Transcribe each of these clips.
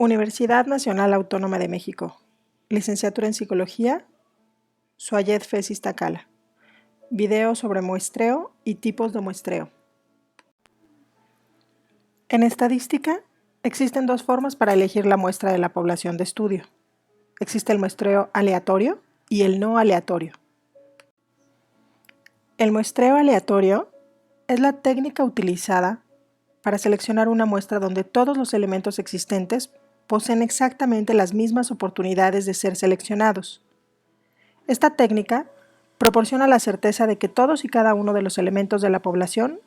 Universidad Nacional Autónoma de México. Licenciatura en Psicología, Suayed Fesis Tacala. Video sobre muestreo y tipos de muestreo. En estadística, existen dos formas para elegir la muestra de la población de estudio. Existe el muestreo aleatorio y el no aleatorio. El muestreo aleatorio es la técnica utilizada para seleccionar una muestra donde todos los elementos existentes poseen exactamente las mismas oportunidades de ser seleccionados. Esta técnica proporciona la certeza de que todos y cada uno de los elementos de la población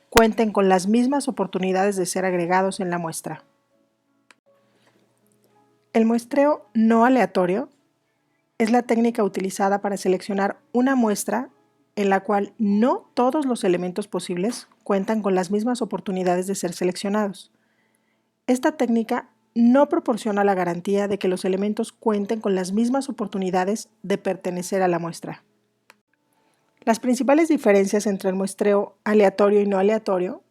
cuenten con las mismas oportunidades de ser agregados en la muestra. El muestreo no aleatorio es la técnica utilizada para seleccionar una muestra en la cual no todos los elementos posibles cuentan con las mismas oportunidades de ser seleccionados. Esta técnica no proporciona la garantía de que los elementos cuenten con las mismas oportunidades de pertenecer a la muestra. Las principales diferencias entre el muestreo aleatorio y no aleatorio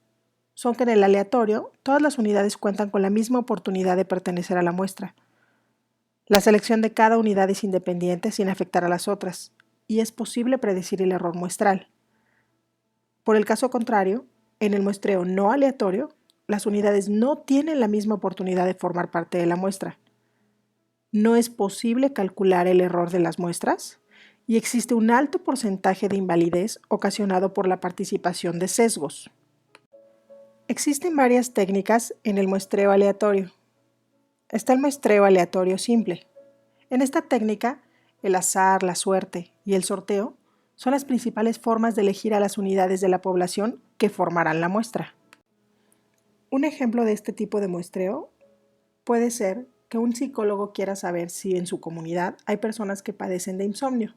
son que en el aleatorio todas las unidades cuentan con la misma oportunidad de pertenecer a la muestra. La selección de cada unidad es independiente sin afectar a las otras, y es posible predecir el error muestral. Por el caso contrario, en el muestreo no aleatorio, las unidades no tienen la misma oportunidad de formar parte de la muestra. No es posible calcular el error de las muestras y existe un alto porcentaje de invalidez ocasionado por la participación de sesgos. Existen varias técnicas en el muestreo aleatorio. Está el muestreo aleatorio simple. En esta técnica, el azar, la suerte y el sorteo son las principales formas de elegir a las unidades de la población que formarán la muestra. Un ejemplo de este tipo de muestreo puede ser que un psicólogo quiera saber si en su comunidad hay personas que padecen de insomnio.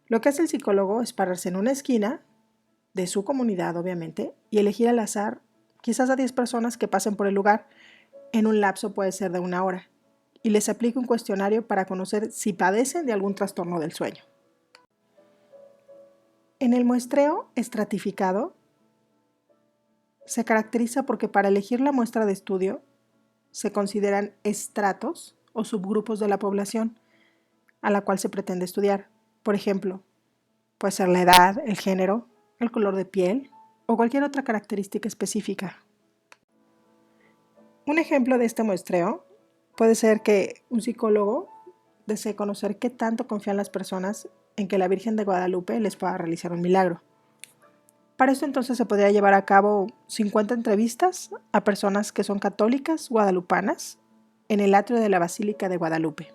Lo que hace el psicólogo es pararse en una esquina de su comunidad, obviamente, y elegir al azar quizás a 10 personas que pasen por el lugar en un lapso puede ser de 1 hora, y les aplica un cuestionario para conocer si padecen de algún trastorno del sueño. En el muestreo estratificado se caracteriza porque para elegir la muestra de estudio se consideran estratos o subgrupos de la población a la cual se pretende estudiar. Por ejemplo, puede ser la edad, el género, el color de piel o cualquier otra característica específica. Un ejemplo de este muestreo puede ser que un psicólogo desee conocer qué tanto confían las personas en que la Virgen de Guadalupe les pueda realizar un milagro. Para esto entonces se podría llevar a cabo 50 entrevistas a personas que son católicas guadalupanas en el atrio de la Basílica de Guadalupe.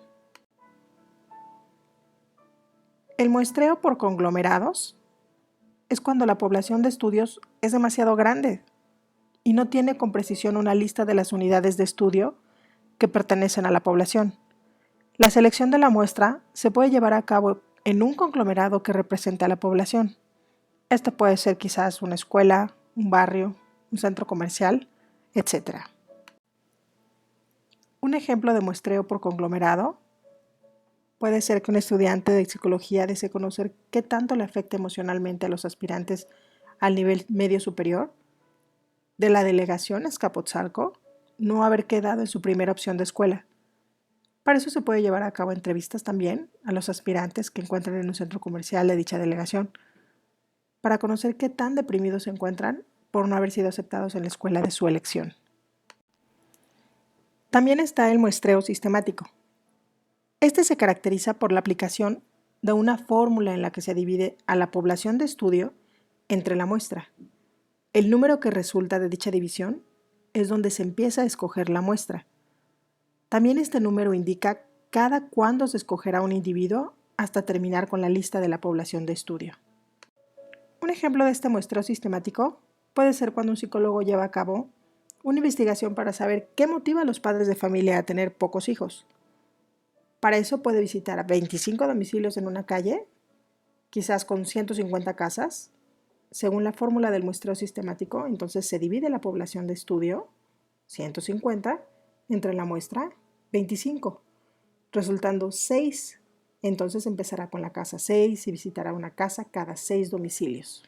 El muestreo por conglomerados es cuando la población de estudios es demasiado grande y no tiene con precisión una lista de las unidades de estudio que pertenecen a la población. La selección de la muestra se puede llevar a cabo en un conglomerado que represente a la población. Esto puede ser quizás una escuela, un barrio, un centro comercial, etc. Un ejemplo de muestreo por conglomerado puede ser que un estudiante de psicología desee conocer qué tanto le afecta emocionalmente a los aspirantes al nivel medio superior de la delegación Azcapotzalco no haber quedado en su primera opción de escuela. Para eso se puede llevar a cabo entrevistas también a los aspirantes que encuentran en un centro comercial de dicha delegación, para conocer qué tan deprimidos se encuentran por no haber sido aceptados en la escuela de su elección. También está el muestreo sistemático. Este se caracteriza por la aplicación de una fórmula en la que se divide a la población de estudio entre la muestra. El número que resulta de dicha división es donde se empieza a escoger la muestra. También este número indica cada cuándo se escogerá un individuo hasta terminar con la lista de la población de estudio. Un ejemplo de este muestreo sistemático puede ser cuando un psicólogo lleva a cabo una investigación para saber qué motiva a los padres de familia a tener pocos hijos. Para eso puede visitar 25 domicilios en una calle, quizás con 150 casas. Según la fórmula del muestreo sistemático, entonces se divide la población de estudio, 150, entre la muestra, 25, resultando 6. Entonces empezará con la casa 6 y visitará una casa cada 6 domicilios.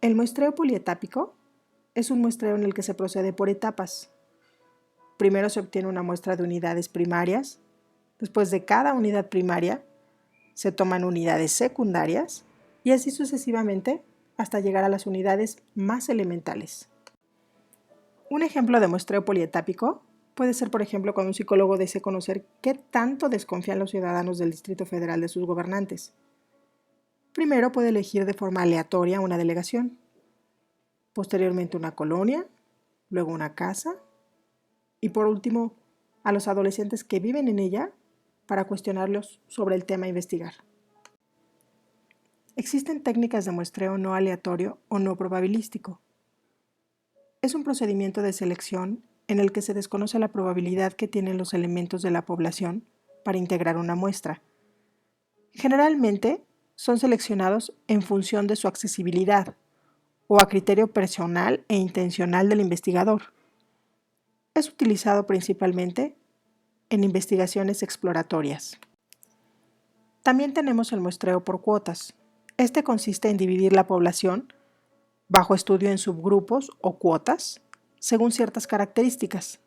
El muestreo polietápico es un muestreo en el que se procede por etapas. primero se obtiene una muestra de unidades primarias, después de cada unidad primaria se toman unidades secundarias y así sucesivamente hasta llegar a las unidades más elementales. Un ejemplo de muestreo polietápico puede ser, por ejemplo, cuando un psicólogo desea conocer qué tanto desconfían los ciudadanos del Distrito Federal de sus gobernantes. Primero puede elegir de forma aleatoria una delegación, posteriormente una colonia, luego una casa y por último a los adolescentes que viven en ella para cuestionarlos sobre el tema a investigar. Existen técnicas de muestreo no aleatorio o no probabilístico. Es un procedimiento de selección en el que se desconoce la probabilidad que tienen los elementos de la población para integrar una muestra. Generalmente son seleccionados en función de su accesibilidad o a criterio personal e intencional del investigador. Es utilizado principalmente en investigaciones exploratorias. También tenemos el muestreo por cuotas. Este consiste en dividir la población bajo estudio en subgrupos o cuotas según ciertas características.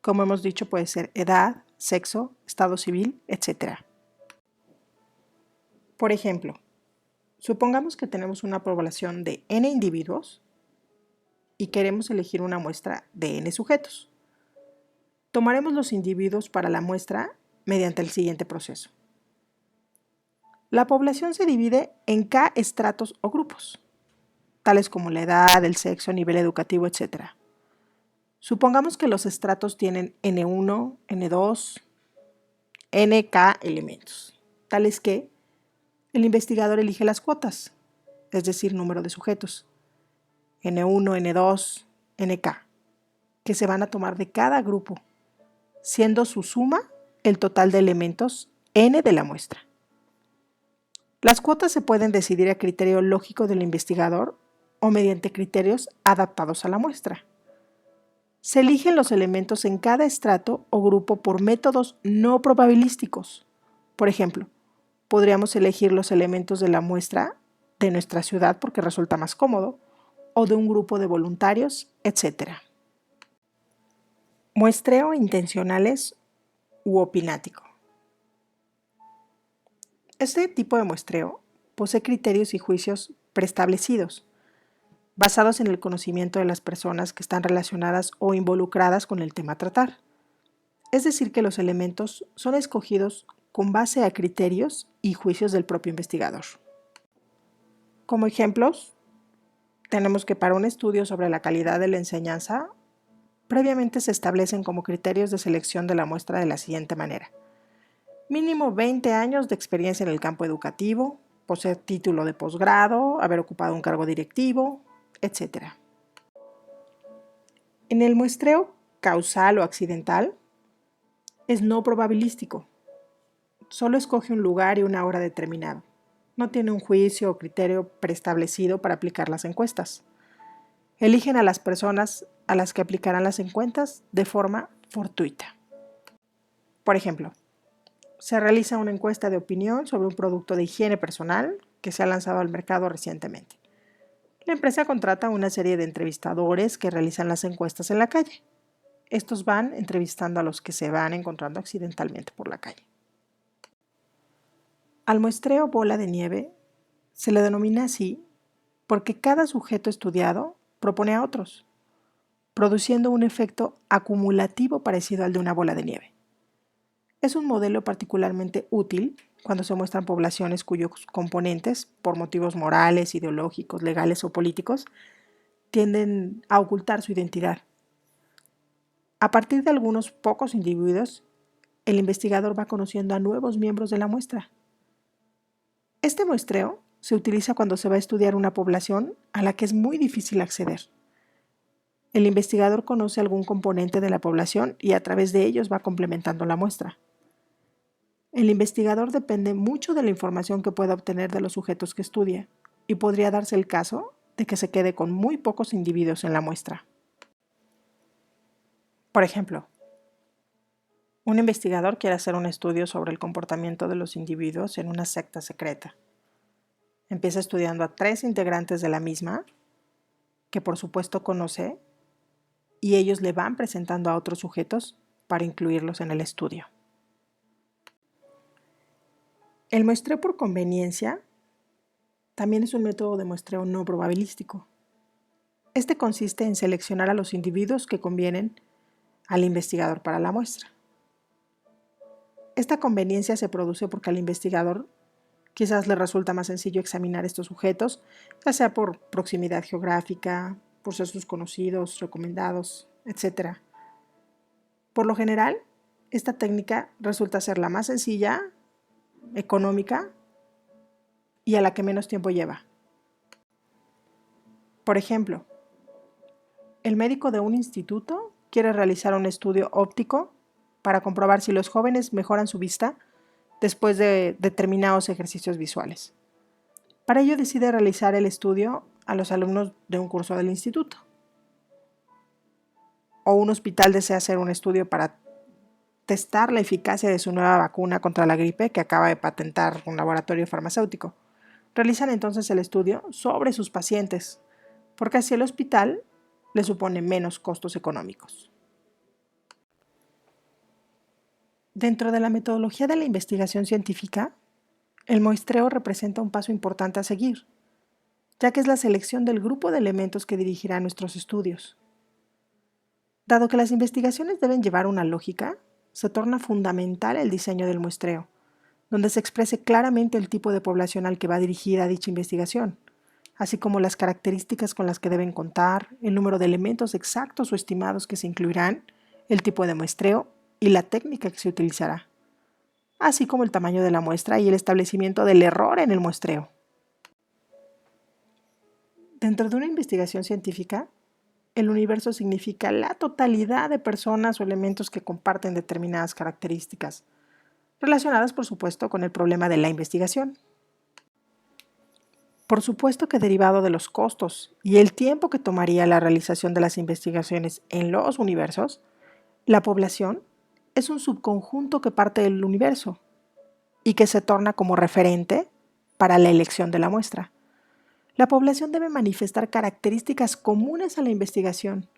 Como hemos dicho, puede ser edad, sexo, estado civil, etc. Por ejemplo, supongamos que tenemos una población de n individuos y queremos elegir una muestra de n sujetos. Tomaremos los individuos para la muestra mediante el siguiente proceso. La población se divide en K estratos o grupos, tales como la edad, el sexo, nivel educativo, etc. Supongamos que los estratos tienen N1, N2, NK elementos, tales que el investigador elige las cuotas, es decir, número de sujetos, N1, N2, NK, que se van a tomar de cada grupo, siendo su suma el total de elementos N de la muestra. Las cuotas se pueden decidir a criterio lógico del investigador o mediante criterios adaptados a la muestra. Se eligen los elementos en cada estrato o grupo por métodos no probabilísticos. Por ejemplo, podríamos elegir los elementos de la muestra de nuestra ciudad porque resulta más cómodo, o de un grupo de voluntarios, etc. Muestreo intencionales u opinático. Este tipo de muestreo posee criterios y juicios preestablecidos, basados en el conocimiento de las personas que están relacionadas o involucradas con el tema a tratar. Es decir, que los elementos son escogidos con base a criterios y juicios del propio investigador. Como ejemplos, tenemos que para un estudio sobre la calidad de la enseñanza, previamente se establecen como criterios de selección de la muestra de la siguiente manera. Mínimo 20 años de experiencia en el campo educativo, poseer título de posgrado, haber ocupado un cargo directivo, etc. En el muestreo causal o accidental es no probabilístico. Solo escoge un lugar y una hora determinado. No tiene un juicio o criterio preestablecido para aplicar las encuestas. Eligen a las personas a las que aplicarán las encuestas de forma fortuita. Por ejemplo, se realiza una encuesta de opinión sobre un producto de higiene personal que se ha lanzado al mercado recientemente. La empresa contrata una serie de entrevistadores que realizan las encuestas en la calle. Estos van entrevistando a los que se van encontrando accidentalmente por la calle. Al muestreo bola de nieve se le denomina así porque cada sujeto estudiado propone a otros, produciendo un efecto acumulativo parecido al de una bola de nieve. Es un modelo particularmente útil cuando se muestran poblaciones cuyos componentes, por motivos morales, ideológicos, legales o políticos, tienden a ocultar su identidad. A partir de algunos pocos individuos, el investigador va conociendo a nuevos miembros de la muestra. Este muestreo se utiliza cuando se va a estudiar una población a la que es muy difícil acceder. El investigador conoce algún componente de la población y a través de ellos va complementando la muestra. El investigador depende mucho de la información que pueda obtener de los sujetos que estudia y podría darse el caso de que se quede con muy pocos individuos en la muestra. Por ejemplo, un investigador quiere hacer un estudio sobre el comportamiento de los individuos en una secta secreta. Empieza estudiando a 3 integrantes de la misma, que por supuesto conoce, y ellos le van presentando a otros sujetos para incluirlos en el estudio. El muestreo por conveniencia también es un método de muestreo no probabilístico. Este consiste en seleccionar a los individuos que convienen al investigador para la muestra. Esta conveniencia se produce porque al investigador quizás le resulta más sencillo examinar estos sujetos, ya sea por proximidad geográfica, por ser sus conocidos, recomendados, etc. Por lo general, esta técnica resulta ser la más sencilla, económica y a la que menos tiempo lleva. Por ejemplo, el médico de un instituto quiere realizar un estudio óptico para comprobar si los jóvenes mejoran su vista después de determinados ejercicios visuales. Para ello decide realizar el estudio a los alumnos de un curso del instituto. O un hospital desea hacer un estudio para testar la eficacia de su nueva vacuna contra la gripe que acaba de patentar un laboratorio farmacéutico. Realizan entonces el estudio sobre sus pacientes, porque así el hospital le supone menos costos económicos. Dentro de la metodología de la investigación científica, el muestreo representa un paso importante a seguir, ya que es la selección del grupo de elementos que dirigirá nuestros estudios. Dado que las investigaciones deben llevar una lógica, se torna fundamental el diseño del muestreo, donde se exprese claramente el tipo de población al que va dirigida dicha investigación, así como las características con las que deben contar, el número de elementos exactos o estimados que se incluirán, el tipo de muestreo y la técnica que se utilizará, así como el tamaño de la muestra y el establecimiento del error en el muestreo. Dentro de una investigación científica, el universo significa la totalidad de personas o elementos que comparten determinadas características, relacionadas por supuesto con el problema de la investigación. Por supuesto que derivado de los costos y el tiempo que tomaría la realización de las investigaciones en los universos, la población es un subconjunto que parte del universo y que se torna como referente para la elección de la muestra. La población debe manifestar características comunes a la investigación.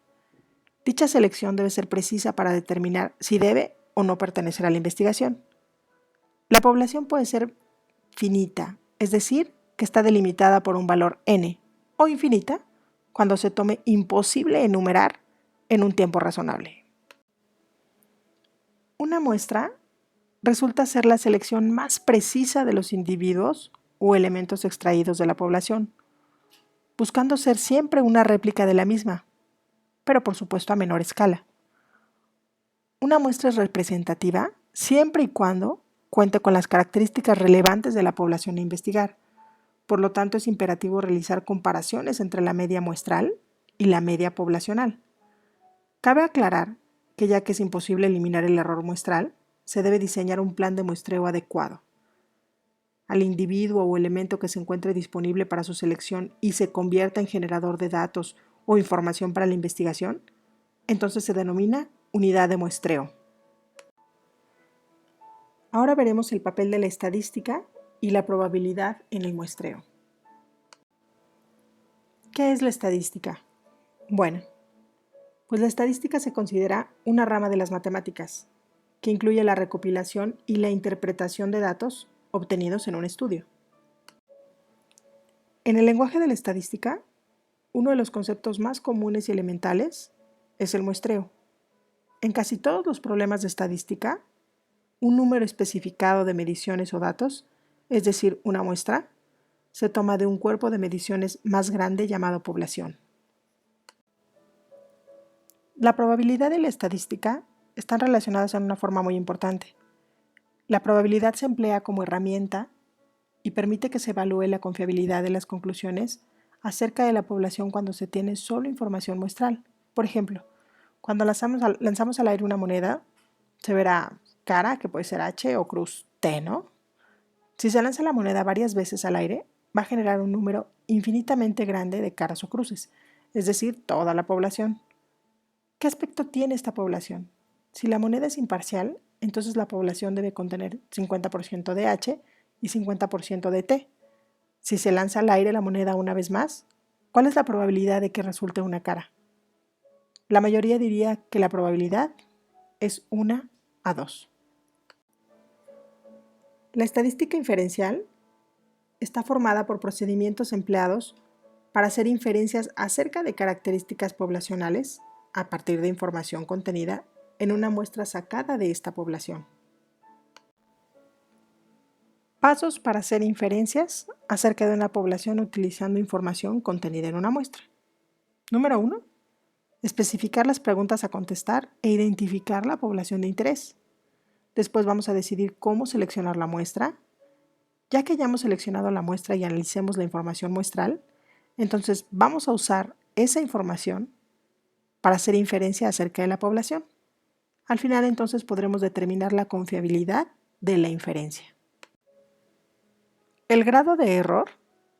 Dicha selección debe ser precisa para determinar si debe o no pertenecer a la investigación. La población puede ser finita, es decir, que está delimitada por un valor n, o infinita, cuando se tome imposible enumerar en un tiempo razonable. Una muestra resulta ser la selección más precisa de los individuos o elementos extraídos de la población, buscando ser siempre una réplica de la misma, pero por supuesto a menor escala. Una muestra es representativa siempre y cuando cuente con las características relevantes de la población a investigar. Por lo tanto, es imperativo realizar comparaciones entre la media muestral y la media poblacional. Cabe aclarar que ya que es imposible eliminar el error muestral, se debe diseñar un plan de muestreo adecuado. Al individuo o elemento que se encuentre disponible para su selección y se convierta en generador de datos o información para la investigación, entonces se denomina unidad de muestreo. Ahora veremos el papel de la estadística y la probabilidad en el muestreo. ¿Qué es la estadística? Bueno, pues la estadística se considera una rama de las matemáticas, que incluye la recopilación y la interpretación de datos obtenidos en un estudio. En el lenguaje de la estadística, uno de los conceptos más comunes y elementales es el muestreo. En casi todos los problemas de estadística, un número especificado de mediciones o datos, es decir, una muestra, se toma de un cuerpo de mediciones más grande llamado población. La probabilidad y la estadística están relacionadas en una forma muy importante. La probabilidad se emplea como herramienta y permite que se evalúe la confiabilidad de las conclusiones acerca de la población cuando se tiene solo información muestral. Por ejemplo, cuando lanzamos al aire una moneda, se verá cara, que puede ser H, o cruz, T, ¿no? Si se lanza la moneda varias veces al aire, va a generar un número infinitamente grande de caras o cruces, es decir, toda la población. ¿Qué aspecto tiene esta población? Si la moneda es imparcial, entonces la población debe contener 50% de H y 50% de T. Si se lanza al aire la moneda una vez más, ¿cuál es la probabilidad de que resulte una cara? La mayoría diría que la probabilidad es 1 a 2. La estadística inferencial está formada por procedimientos empleados para hacer inferencias acerca de características poblacionales a partir de información contenida en una muestra sacada de esta población. Pasos para hacer inferencias acerca de una población utilizando información contenida en una muestra. Número 1. Especificar las preguntas a contestar e identificar la población de interés. Después vamos a decidir cómo seleccionar la muestra. Ya que hayamos seleccionado la muestra y analicemos la información muestral, entonces vamos a usar esa información para hacer inferencia acerca de la población. Al final entonces podremos determinar la confiabilidad de la inferencia. El grado de error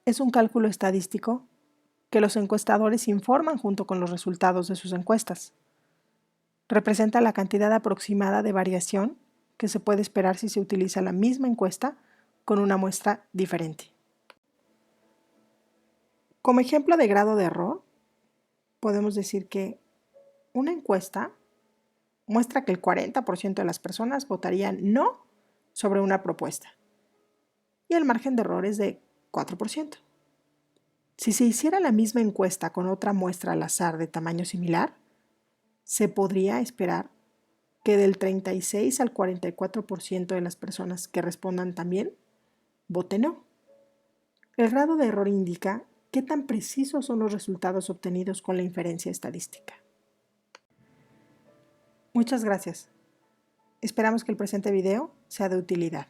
es un cálculo estadístico que los encuestadores informan junto con los resultados de sus encuestas. Representa la cantidad aproximada de variación que se puede esperar si se utiliza la misma encuesta con una muestra diferente. Como ejemplo de grado de error, podemos decir que una encuesta muestra que el 40% de las personas votarían no sobre una propuesta y el margen de error es de 4%. Si se hiciera la misma encuesta con otra muestra al azar de tamaño similar, se podría esperar que del 36 al 44% de las personas que respondan también voten no. El grado de error indica qué tan precisos son los resultados obtenidos con la inferencia estadística. Muchas gracias. Esperamos que el presente video sea de utilidad.